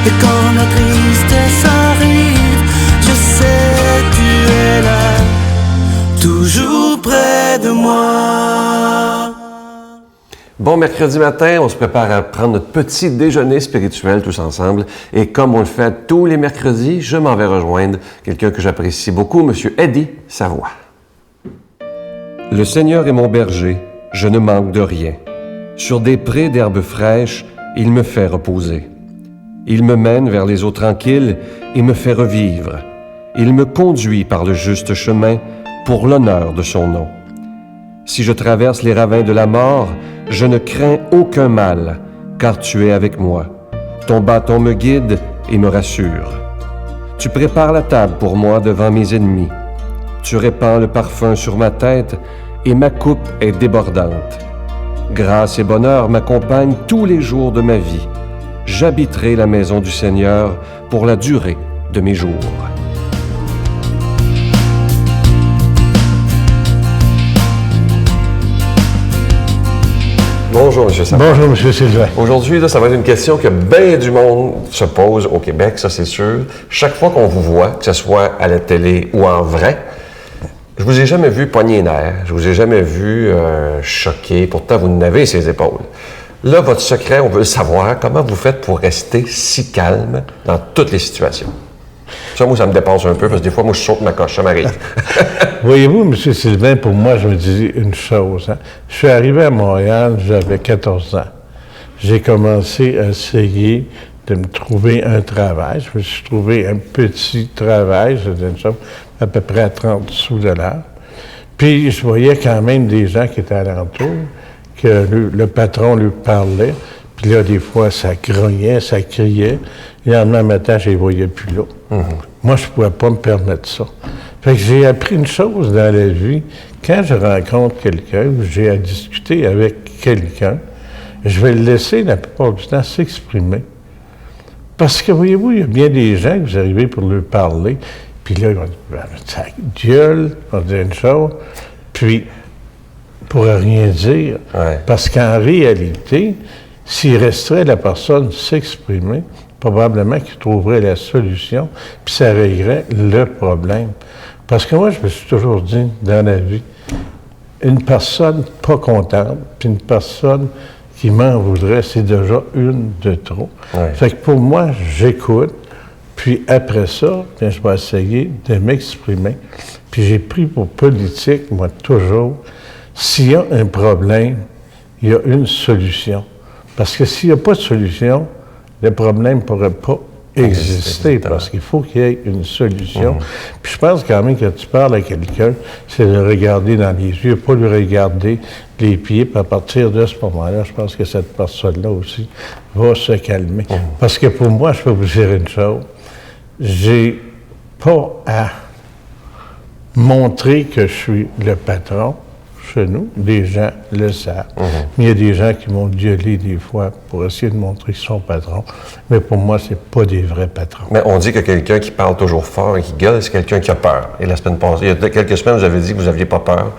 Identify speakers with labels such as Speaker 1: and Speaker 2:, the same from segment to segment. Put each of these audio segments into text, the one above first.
Speaker 1: Et quand la tristesse arrive, je sais tu es là, toujours près de moi.
Speaker 2: Bon mercredi matin, on se prépare à prendre notre petit déjeuner spirituel tous ensemble. Et comme on le fait tous les mercredis, je m'en vais rejoindre quelqu'un que j'apprécie beaucoup, M. Eddie Savoie. Le Seigneur est mon berger, je ne manque de rien. Sur des prés d'herbes fraîches, il me fait reposer. Il me mène vers les eaux tranquilles et me fait revivre. Il me conduit par le juste chemin pour l'honneur de son nom. Si je traverse les ravins de la mort, je ne crains aucun mal, car tu es avec moi. Ton bâton me guide et me rassure. Tu prépares la table pour moi devant mes ennemis. Tu répands le parfum sur ma tête et ma coupe est débordante. Grâce et bonheur m'accompagnent tous les jours de ma vie. J'habiterai la maison du Seigneur pour la durée de mes jours. Bonjour, M. Savoie.
Speaker 3: Bonjour, M. Sylvain.
Speaker 2: Aujourd'hui, là, ça va être une question que bien du monde se pose au Québec, ça c'est sûr. Chaque fois qu'on vous voit, que ce soit à la télé ou en vrai, je vous ai jamais vu pogner les nerfs, je vous ai jamais vu choqué, pourtant vous n'avez ses épaules. Là, votre secret, on veut le savoir, comment vous faites pour rester si calme dans toutes les situations? Ça, moi, ça me dépasse un peu, parce que des fois, moi, je saute ma coche, ça m'arrive.
Speaker 3: Voyez-vous, M. Sylvain, pour moi, je me disais une chose. Je suis arrivé à Montréal, j'avais 14 ans. J'ai commencé à essayer de me trouver un travail. Je me suis trouvé un petit travail, c'était une chose à peu près à 30 sous de l'heure. Puis, je voyais quand même des gens qui étaient alentour, que le patron lui parlait. Puis là, des fois, ça grognait, ça criait. Et le lendemain matin, je les voyais plus là. Moi, je ne pouvais pas me permettre ça. Fait que j'ai appris une chose dans la vie. Quand je rencontre quelqu'un, ou j'ai à discuter avec quelqu'un, je vais le laisser la plupart du temps s'exprimer. Parce que, voyez-vous, il y a bien des gens que vous arrivez pour leur parler, puis là, ils vont dire, ça gueule, on dit une chose, puis, pour rien dire.
Speaker 2: Ouais.
Speaker 3: Parce qu'en réalité, s'il resterait la personne s'exprimer, probablement qu'il trouverait la solution, puis ça réglerait le problème. Parce que moi, je me suis toujours dit, dans la vie, une personne pas contente, puis une personne qui m'en voudrait, c'est déjà une de trop.
Speaker 2: Ouais.
Speaker 3: Fait que pour moi, j'écoute, puis après ça, bien, je vais essayer de m'exprimer. Puis j'ai pris pour politique, moi, toujours, s'il y a un problème, il y a une solution. Parce que s'il n'y a pas de solution, le problème ne pourrait pas exister, parce qu'il faut qu'il y ait une solution. Puis je pense quand même que tu parles à quelqu'un, c'est de le regarder dans les yeux, pas lui regarder les pieds, puis à partir de ce moment-là, je pense que cette personne-là aussi va se calmer. Parce que pour moi, je peux vous dire une chose, j'ai pas à montrer que je suis le patron chez nous, des gens le savent. Mais il y a des gens qui vont gueuler des fois pour essayer de montrer qu'ils sont patrons. Mais pour moi, c'est pas des vrais patrons.
Speaker 2: Mais on dit que quelqu'un qui parle toujours fort et qui gueule, c'est quelqu'un qui a peur. Et la semaine passée, il y a quelques semaines, vous avez dit que vous n'aviez pas peur.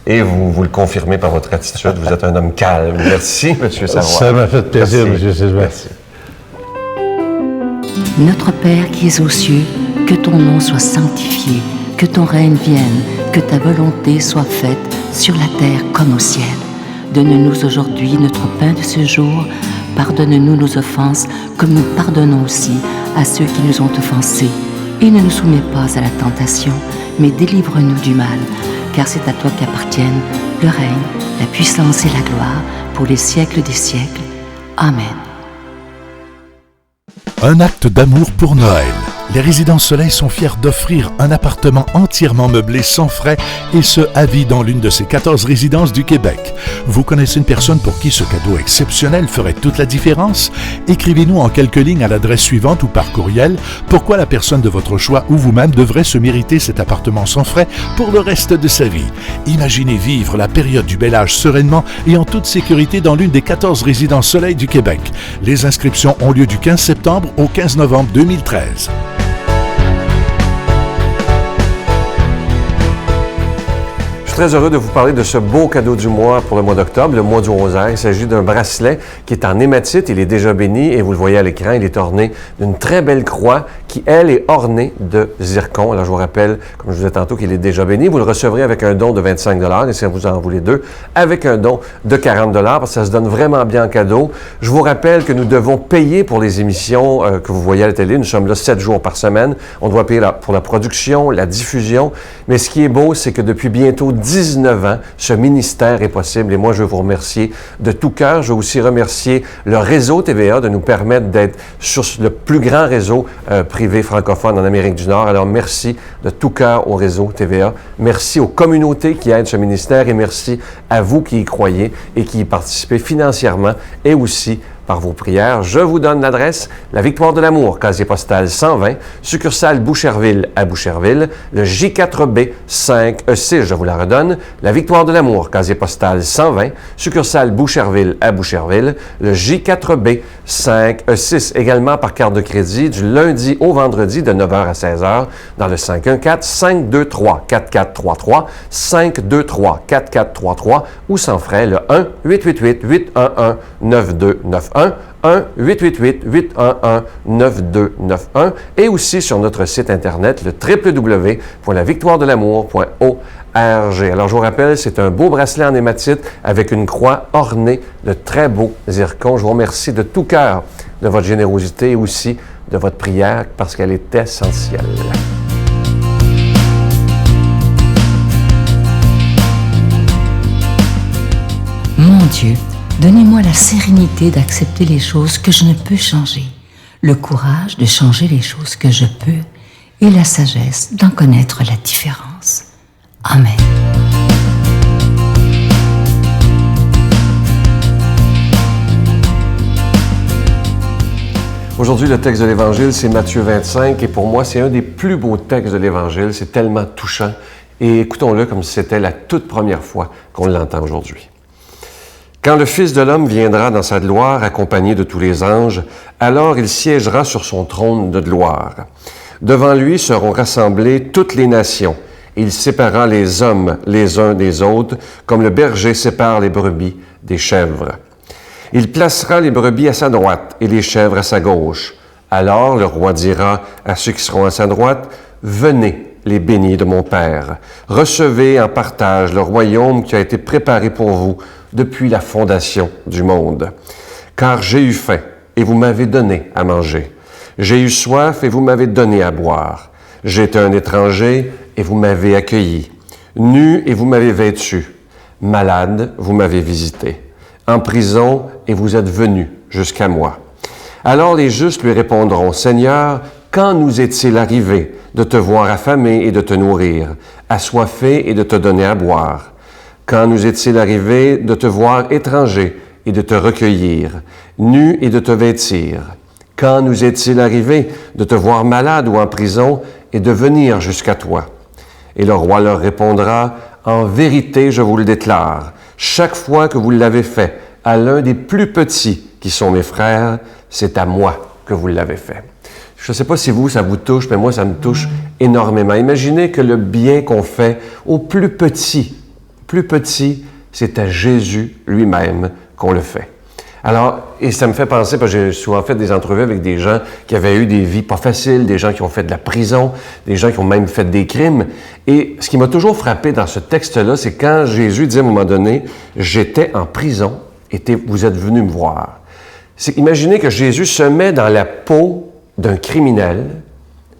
Speaker 2: Et vous le confirmez par votre attitude. Vous êtes un homme calme. Merci, M. Savoie.
Speaker 3: Ça m'a fait plaisir, M. Sylvain.
Speaker 2: Merci.
Speaker 4: Notre Père qui es aux cieux, que ton nom soit sanctifié, que ton règne vienne, que ta volonté soit faite sur la terre comme au ciel. Donne-nous aujourd'hui notre pain de ce jour. Pardonne-nous nos offenses, comme nous pardonnons aussi à ceux qui nous ont offensés. Et ne nous soumets pas à la tentation, mais délivre-nous du mal. Car c'est à toi qu'appartiennent le règne, la puissance et la gloire pour les siècles des siècles. Amen.
Speaker 5: Un acte d'amour pour Noël. Les Résidences Soleil sont fiers d'offrir un appartement entièrement meublé sans frais et ce, à vie dans l'une de ces 14 résidences du Québec. Vous connaissez une personne pour qui ce cadeau exceptionnel ferait toute la différence? Écrivez-nous en quelques lignes à l'adresse suivante ou par courriel pourquoi la personne de votre choix ou vous-même devrait se mériter cet appartement sans frais pour le reste de sa vie. Imaginez vivre la période du bel âge sereinement et en toute sécurité dans l'une des 14 Résidences Soleil du Québec. Les inscriptions ont lieu du 15 septembre au 15 novembre 2013.
Speaker 2: Je très heureux de vous parler de ce beau cadeau du mois pour le mois d'octobre, le mois du rosaire. Il s'agit d'un bracelet qui est en hématite. Il est déjà béni et vous le voyez à l'écran, il est orné d'une très belle croix qui, elle, est ornée de zircon. Alors, je vous rappelle, comme je vous disais tantôt, qu'il est déjà béni. Vous le recevrez avec un don de 25 $ et si vous en voulez deux, avec un don de 40 $ parce que ça se donne vraiment bien en cadeau. Je vous rappelle que nous devons payer pour les émissions que vous voyez à la télé. Nous sommes là 7 jours par semaine. On doit payer pour la production, la diffusion. Mais ce qui est beau, c'est que depuis bientôt 19 ans, ce ministère est possible et moi, je veux vous remercier de tout cœur. Je veux aussi remercier le réseau TVA de nous permettre d'être sur le plus grand réseau privé francophone en Amérique du Nord. Alors, merci de tout cœur au réseau TVA. Merci aux communautés qui aident ce ministère et merci à vous qui y croyez et qui y participez financièrement et aussi par vos prières. Je vous donne l'adresse, la Victoire de l'Amour, casier postal 120, succursale Boucherville à Boucherville, le J4B 5E6, je vous la redonne, la Victoire de l'Amour, casier postal 120, succursale Boucherville à Boucherville, le J4B 5E6, également par carte de crédit du lundi au vendredi de 9h à 16h dans le 514-523-4433, 523-4433 ou sans frais le 1-888-811-9291. 1-888-811-9291 et aussi sur notre site internet le www.lavictoiredelamour.org. Alors, je vous rappelle, c'est un beau bracelet en hématite avec une croix ornée de très beaux zircons. Je vous remercie de tout cœur de votre générosité et aussi de votre prière parce qu'elle est essentielle.
Speaker 4: Mon Dieu, donnez-moi la sérénité d'accepter les choses que je ne peux changer, le courage de changer les choses que je peux et la sagesse d'en connaître la différence. Amen.
Speaker 2: Aujourd'hui, le texte de l'Évangile, c'est Matthieu 25 et pour moi, c'est un des plus beaux textes de l'Évangile. C'est tellement touchant et écoutons-le comme si c'était la toute première fois qu'on l'entend aujourd'hui. Quand le Fils de l'homme viendra dans sa gloire accompagné de tous les anges, alors il siégera sur son trône de gloire. Devant lui seront rassemblées toutes les nations. Il séparera les hommes les uns des autres, comme le berger sépare les brebis des chèvres. Il placera les brebis à sa droite et les chèvres à sa gauche. Alors le roi dira à ceux qui seront à sa droite, « Venez, les bénis de mon Père, recevez en partage le royaume qui a été préparé pour vous depuis la fondation du monde. Car j'ai eu faim, et vous m'avez donné à manger. J'ai eu soif, et vous m'avez donné à boire. J'étais un étranger, et vous m'avez accueilli. Nu, et vous m'avez vêtu. Malade, vous m'avez visité. En prison, et vous êtes venus jusqu'à moi. Alors les justes lui répondront, « Seigneur, quand nous est-il arrivé de te voir affamé et de te nourrir, assoiffé et de te donner à boire? Quand nous est-il arrivé de te voir étranger et de te recueillir, nu et de te vêtir? Quand nous est-il arrivé de te voir malade ou en prison et de venir jusqu'à toi? » Et le roi leur répondra, « En vérité, je vous le déclare, chaque fois que vous l'avez fait à l'un des plus petits qui sont mes frères, c'est à moi que vous l'avez fait. » Je ne sais pas si vous, ça vous touche, mais moi, ça me touche énormément. Imaginez que le bien qu'on fait aux plus petits, c'est à Jésus lui-même qu'on le fait. Alors, et ça me fait penser, parce que j'ai souvent fait des entrevues avec des gens qui avaient eu des vies pas faciles, des gens qui ont fait de la prison, des gens qui ont même fait des crimes. Et ce qui m'a toujours frappé dans ce texte-là, c'est quand Jésus dit à un moment donné, « J'étais en prison et vous êtes venus me voir. » Imaginez que Jésus se met dans la peau d'un criminel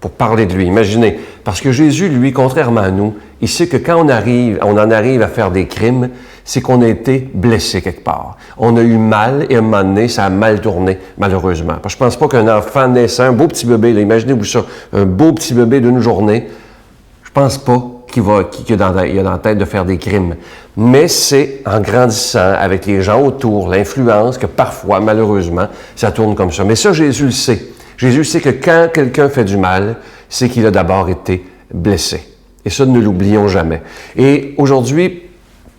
Speaker 2: pour parler de lui. Imaginez, parce que Jésus, lui, contrairement à nous, il sait que quand on en arrive à faire des crimes, c'est qu'on a été blessé quelque part. On a eu mal et à un moment donné, ça a mal tourné, malheureusement. Parce que je pense pas qu'un enfant naissant, un beau petit bébé, là, imaginez-vous ça, un beau petit bébé d'une journée, je pense pas qu'il a dans la tête de faire des crimes. Mais c'est en grandissant avec les gens autour, l'influence, que parfois, malheureusement, ça tourne comme ça. Mais ça, Jésus le sait. Jésus sait que quand quelqu'un fait du mal, c'est qu'il a d'abord été blessé. Et ça, ne l'oublions jamais. Et aujourd'hui,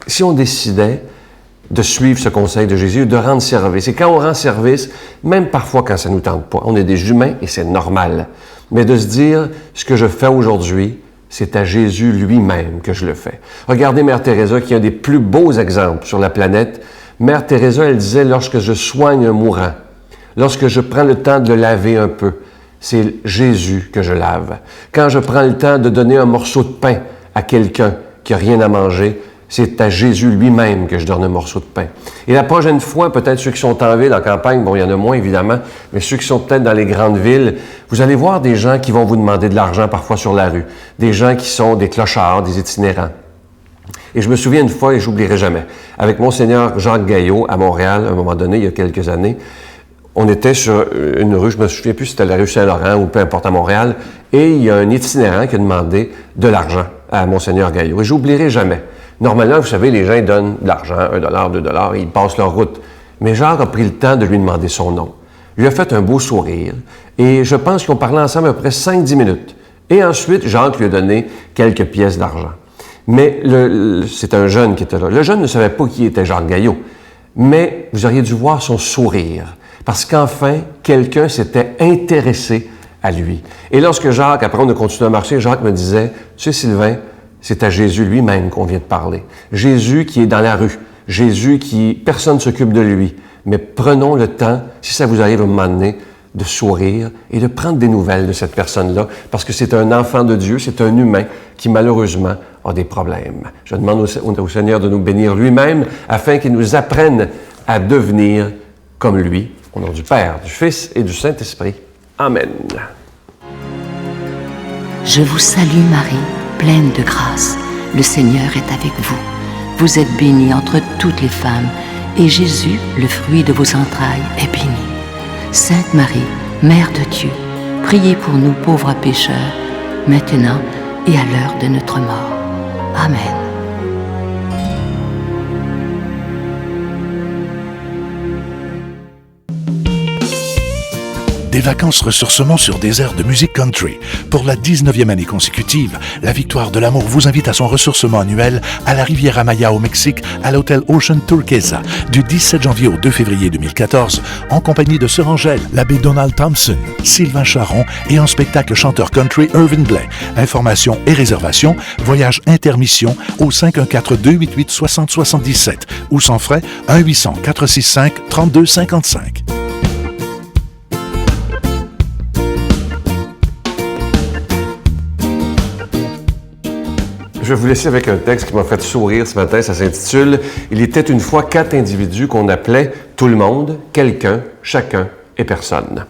Speaker 2: si on décidait de suivre ce conseil de Jésus, de rendre service, et quand on rend service, même parfois quand ça ne nous tente pas, on est des humains et c'est normal, mais de se dire, ce que je fais aujourd'hui, c'est à Jésus lui-même que je le fais. Regardez Mère Teresa qui est un des plus beaux exemples sur la planète. Mère Teresa, elle disait, lorsque je soigne un mourant, lorsque je prends le temps de le laver un peu, c'est Jésus que je lave. Quand je prends le temps de donner un morceau de pain à quelqu'un qui n'a rien à manger, c'est à Jésus lui-même que je donne un morceau de pain. Et la prochaine fois, peut-être ceux qui sont en ville, en campagne, bon, il y en a moins évidemment, mais ceux qui sont peut-être dans les grandes villes, vous allez voir des gens qui vont vous demander de l'argent parfois sur la rue, des gens qui sont des clochards, des itinérants. Et je me souviens une fois, et je n'oublierai jamais, avec Monseigneur Jacques Gaillot à Montréal, à un moment donné, il y a quelques années, on était sur une rue, je me souviens plus si c'était la rue Saint-Laurent ou peu importe à Montréal, et il y a un itinérant qui a demandé de l'argent à Monseigneur Gaillot. Et j'oublierai jamais. Normalement, vous savez, les gens ils donnent de l'argent, $1, $2, ils passent leur route. Mais Jacques a pris le temps de lui demander son nom. Il lui a fait un beau sourire, et je pense qu'ils ont parlé ensemble à peu près 5-10 minutes. Et ensuite, Jacques lui a donné quelques pièces d'argent. Mais c'est un jeune qui était là. Le jeune ne savait pas qui était Jacques Gaillot, mais vous auriez dû voir son sourire. Parce qu'enfin, quelqu'un s'était intéressé à lui. Et lorsque Jacques, après on a continué à marcher, Jacques me disait, « Tu sais, Sylvain, c'est à Jésus lui-même qu'on vient de parler. Jésus qui est dans la rue. Jésus qui, personne ne s'occupe de lui. Mais prenons le temps, si ça vous arrive à un moment donné, de sourire et de prendre des nouvelles de cette personne-là, parce que c'est un enfant de Dieu, c'est un humain qui, malheureusement, a des problèmes. Je demande au Seigneur de nous bénir lui-même, afin qu'il nous apprenne à devenir comme lui. Au nom du Père, du Fils et du Saint-Esprit. Amen.
Speaker 4: Je vous salue Marie, pleine de grâce. Le Seigneur est avec vous. Vous êtes bénie entre toutes les femmes, et Jésus, le fruit de vos entrailles, est béni. Sainte Marie, Mère de Dieu, priez pour nous pauvres pécheurs, maintenant et à l'heure de notre mort. Amen.
Speaker 5: Des vacances ressourcement sur des airs de musique country. Pour la 19e année consécutive, la Victoire de l'Amour vous invite à son ressourcement annuel à la Riviera Maya au Mexique, à l'hôtel Ocean Turquesa, du 17 janvier au 2 février 2014, en compagnie de Sœur Angèle, l'abbé Donald Thompson, Sylvain Charon et en spectacle chanteur country Irvin Blais. Informations et réservations, voyage intermission au 514-288-6077 ou sans frais 1-800-465-3255.
Speaker 2: Je vais vous laisser avec un texte qui m'a fait sourire ce matin. Ça s'intitule « Il était une fois 4 individus qu'on appelait tout le monde, quelqu'un, chacun et personne.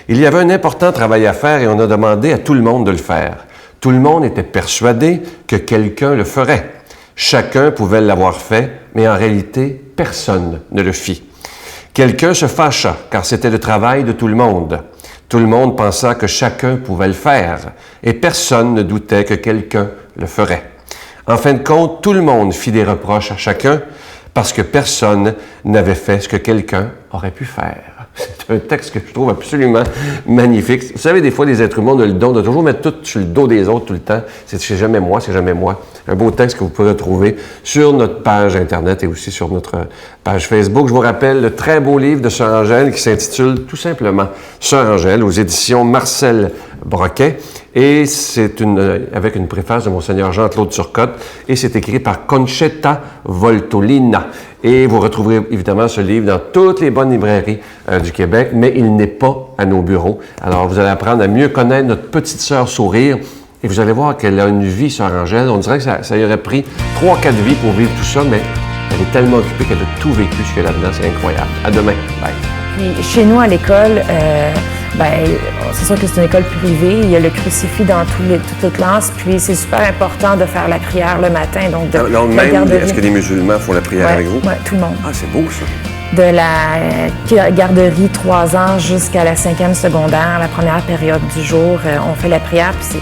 Speaker 2: Il y avait un important travail à faire et on a demandé à tout le monde de le faire. Tout le monde était persuadé que quelqu'un le ferait. Chacun pouvait l'avoir fait, mais en réalité, personne ne le fit. Quelqu'un se fâcha, car c'était le travail de tout le monde. Tout le monde pensa que chacun pouvait le faire, et personne ne doutait que quelqu'un le ferait. En fin de compte, tout le monde fit des reproches à chacun parce que personne n'avait fait ce que quelqu'un aurait pu faire. » C'est un texte que je trouve absolument magnifique. Vous savez, des fois, les êtres humains ont le don de toujours mettre tout sur le dos des autres tout le temps. C'est jamais moi, c'est jamais moi. Un beau texte que vous pourrez retrouver sur notre page Internet et aussi sur notre page Facebook. Je vous rappelle le très beau livre de Sœur Angèle qui s'intitule tout simplement Sœur Angèle aux éditions Marcel Broquet. Et c'est avec une préface de Monseigneur Jean-Claude Turcotte, et c'est écrit par Concetta Voltolina. Et vous retrouverez évidemment ce livre dans toutes les bonnes librairies du Québec, mais il n'est pas à nos bureaux. Alors vous allez apprendre à mieux connaître notre petite sœur Sourire, et vous allez voir qu'elle a une vie, Sœur Angèle. On dirait que ça y aurait pris 3-4 vies pour vivre tout ça, mais elle est tellement occupée qu'elle a tout vécu ce qu'il y a là-dedans. C'est incroyable. À demain. Bye.
Speaker 6: Puis chez nous, à l'école, c'est sûr que c'est une école privée. Il y a le crucifix dans toutes les classes. Puis c'est super important de faire la prière le matin. Donc,
Speaker 2: est-ce que les musulmans font la prière avec vous?
Speaker 6: Oui, tout le monde.
Speaker 2: Ah, c'est beau, ça.
Speaker 6: De la garderie 3 ans jusqu'à la 5e secondaire, la première période du jour, on fait la prière. Puis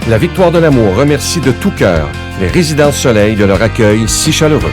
Speaker 2: La Victoire de l'Amour remercie de tout cœur les Résidences Soleil de leur accueil si chaleureux.